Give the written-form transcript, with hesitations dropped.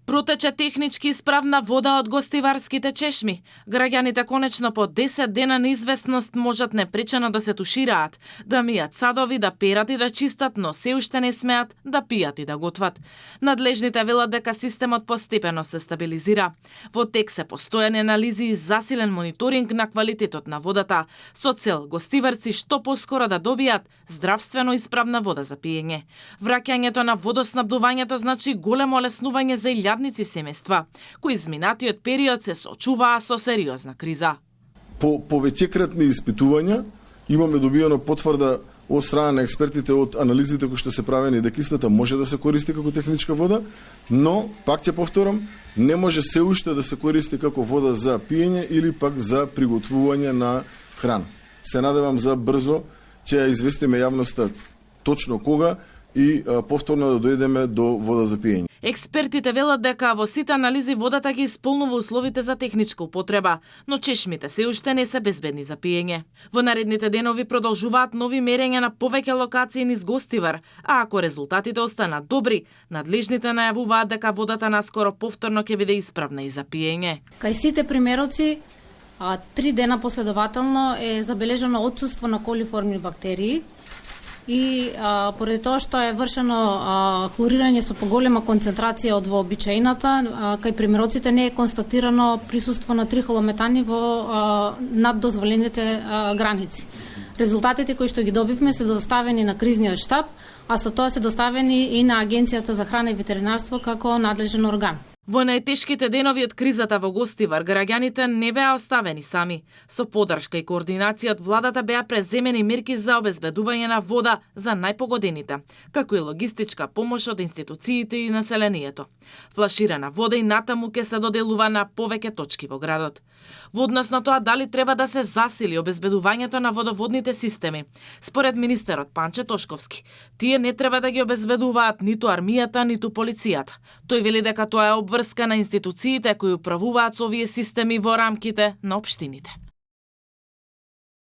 Протече технички исправна вода од гостиварските чешми. Граѓаните конечно по 10 дена неизвестност можат непречено да се тушираат, да мијат садови, да перат и да чистат, но се уште не смеат да пијат и да готват. Надлежните велат дека системот постепено се стабилизира. Во тек се постојани анализи и засилен мониторинг на квалитетот на водата, со цел гостиварци што поскоро да добијат здравствено исправна вода за пиење. Враќањето на водоснабдувањето значи големо олеснување за илјадници семејства, кои изминатиот период се соочуваа со сериозна криза. По повеќекратни испитувања имаме добиено потврда од страна на експертите од анализите кои што се правени дека истата може да се користи како техничка вода, но пак ќе повторам, не може се уште да се користи како вода за пиење или пак за приготвување на храна. Се надевам за брзо ќе ја известиме јавноста точно кога и повторно да дојдеме до вода за пиење. Експертите велат дека во сите анализи водата ги исполнува условите за техничка употреба, но чешмите се уште не се безбедни за пиење. Во наредните денови продолжуваат нови мерења на повеќе локации низ Гостивар, а ако резултатите останат добри, надлежните најавуваат дека водата наскоро повторно ќе биде исправна и за пиење. Кај сите примероци 3 дена последователно е забележано отсуство на колиформни бактерии и поради тоа што е вршено хлорирање со поголема концентрација од вообичаената, кај примероците не е констатирано присуство на трихолометани во над дозволените граници. Резултатите кои што ги добивме се доставени на кризниот штаб, а со тоа се доставени и на Агенцијата за храна и ветеринарство како надлежен орган. Во најтешките денови од кризата во Гостивар, граѓаните не беа оставени сами. Со подршка и координација од владата беа преземени мерки за обезбедување на вода за најпогодените, како и логистичка помош од институциите и населението. Флаширана вода и натаму ќе се доделува на повеќе точки во градот. Во однос на тоа дали треба да се засили обезбедувањето на водоводните системи, според министерот Панче Тошковски, тие не треба да ги обезбедуваат ниту армијата, ниту полицијата. Тој вели дека тоа е обврска на институциите кои управуваат со овие системи во рамките на општините.